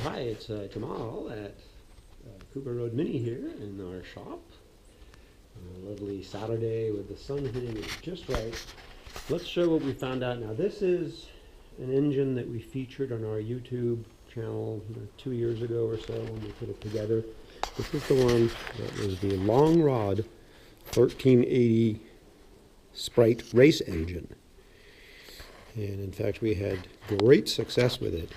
Hi, it's Jemal at Cooper Road Mini here in our shop. A lovely Saturday with the sun hitting it just right. Let's show what we found out now. This is an engine that we featured on our YouTube channel 2 years ago or so when we put it together. This is the one that was the long rod 1380 Sprite race engine. And in fact, we had great success with it.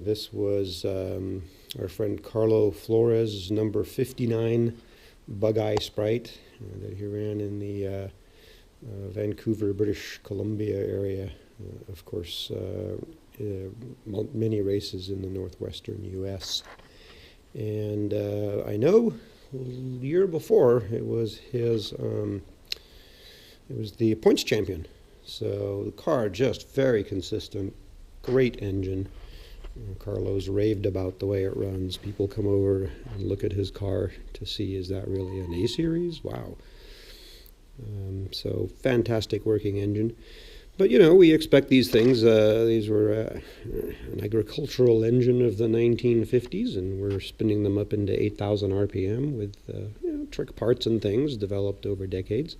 This was our friend Carlo Flores' number 59 Bug-Eye Sprite that he ran in the Vancouver, British Columbia area. Of course, many races in the northwestern U.S. And I know the year before it was his, it was the points champion. So the car just very consistent, great engine. Carlos raved about the way it runs. People come over and look at his car to see, is that really an A-Series? Wow. So fantastic working engine. But you know, we expect these things. These were an agricultural engine of the 1950s, and we're spinning them up into 8,000 RPM with trick parts and things developed over decades.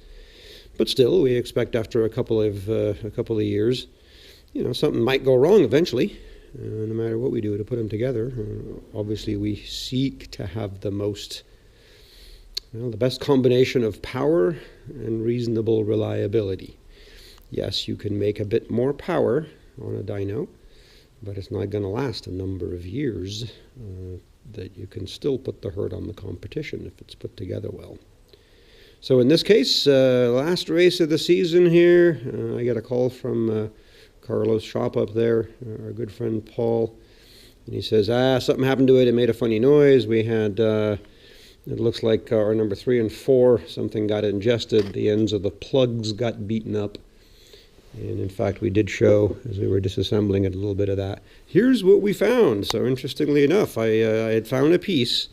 But still, we expect after a couple of years, something might go wrong eventually. No matter what we do to put them together, obviously we seek to have the best combination of power and reasonable reliability. Yes, you can make a bit more power on a dyno, but it's not going to last a number of years. That you can still put the hurt on the competition if it's put together well. So in this case, last race of the season here, I got a call from Carlos' shop up there, our good friend Paul, and he says, something happened to it, it made a funny noise. We had, it looks like our number 3 and 4, something got ingested, the ends of the plugs got beaten up, and in fact we did show, as we were disassembling it, a little bit of that. Here's what we found. So interestingly enough, I had found a piece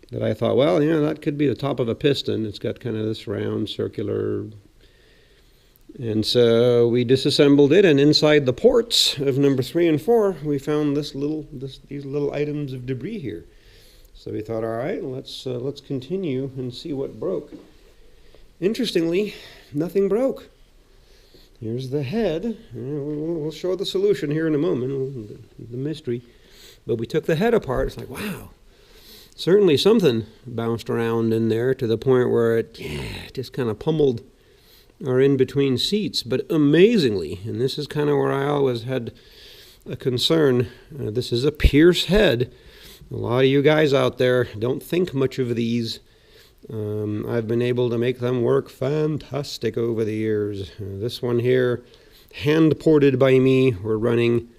that I thought, well, that could be the top of a piston. It's got kind of this round, circular. And so we disassembled it, and inside the ports of number 3 and 4, we found these little items of debris here. So we thought, all right, let's continue and see what broke. Interestingly, nothing broke. Here's the head. We'll show the solution here in a moment, the mystery. But we took the head apart. It's like, wow, certainly something bounced around in there to the point where it just kind of pummeled our in-between seats. But amazingly, and this is kind of where I always had a concern, this is a Pierce head. A lot of you guys out there don't think much of these. I've been able to make them work fantastic over the years. This one here, hand-ported by me. We're running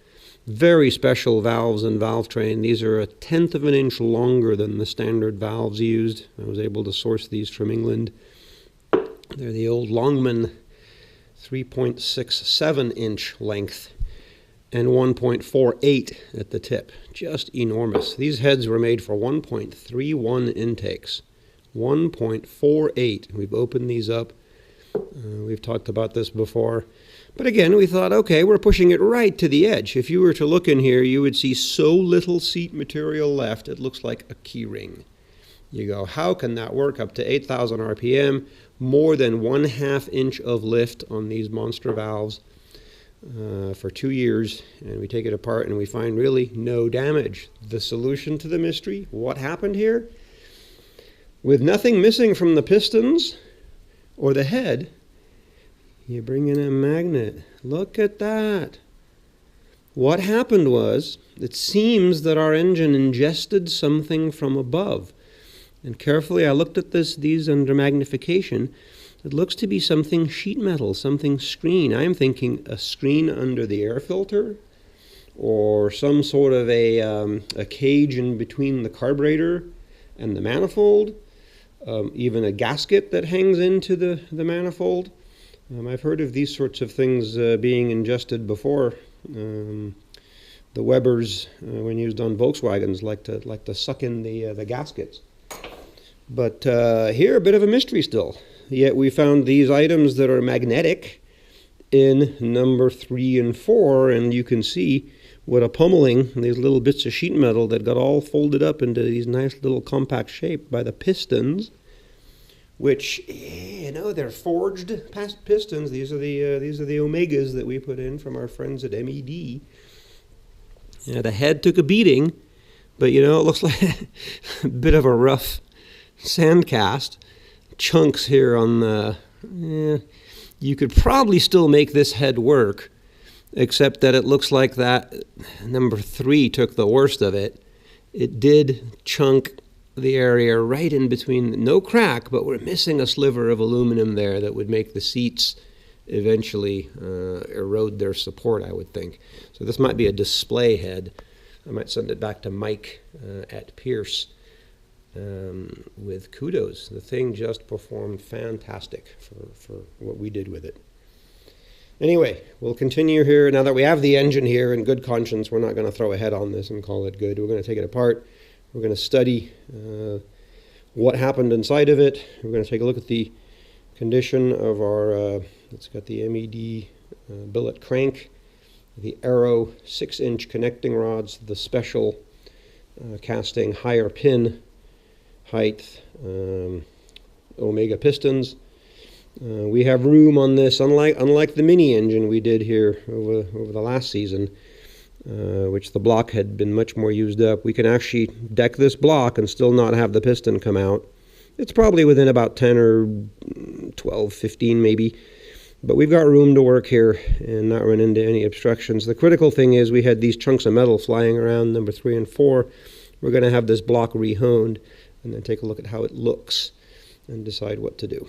very special valves and valve train. These are 1/10 of an inch longer than the standard valves used. I was able to source these from England. They're the old Longman 3.67 inch length and 1.48 at the tip. Just enormous. These heads were made for 1.31 intakes. 1.48. We've opened these up. We've talked about this before. But again, we thought, okay, we're pushing it right to the edge. If you were to look in here, you would see so little seat material left, it looks like a key ring. You go, how can that work up to 8,000 RPM? More than 1/2 inch of lift on these monster valves for 2 years. And we take it apart and we find really no damage. The solution to the mystery, what happened here? With nothing missing from the pistons or the head, you bring in a magnet. Look at that. What happened was, it seems that our engine ingested something from above. And carefully I looked at these under magnification. It looks to be something sheet metal, something screen. I'm thinking a screen under the air filter, or some sort of a cage in between the carburetor and the manifold, even a gasket that hangs into the manifold. I've heard of these sorts of things being ingested before. The Webers, when used on Volkswagens, like to suck in the gaskets. But here, a bit of a mystery still. Yet we found these items that are magnetic in number 3 and 4, and you can see with a pummeling, these little bits of sheet metal that got all folded up into these nice little compact shape by the pistons, which, they're forged pistons. These are the Omegas that we put in from our friends at MED. Yeah, the head took a beating, but it looks like a bit of a rough sand cast. Chunks here on the. You could probably still make this head work, except that it looks like that number 3 took the worst of it. It did chunk the area right in between, no crack, but we're missing a sliver of aluminum there that would make the seats eventually erode their support, I would think. So this might be a display head. I might send it back to Mike at Pierce with kudos. The thing just performed fantastic for what we did with it. Anyway, we'll continue here. Now that we have the engine here in good conscience, we're not going to throw a head on this and call it good. We're going to take it apart. We're going to study what happened inside of it. We're going to take a look at the condition of our, it's got the MED billet crank, the Arrow 6-inch connecting rods, the special casting higher pin height, Omega pistons. We have room on this, unlike the mini engine we did here over the last season, which the block had been much more used up. We can actually deck this block and still not have the piston come out. It's probably within about 10 or 12, 15 maybe, but we've got room to work here and not run into any obstructions. The critical thing is we had these chunks of metal flying around number 3 and 4. We're going to have this block rehoned and then take a look at how it looks and decide what to do.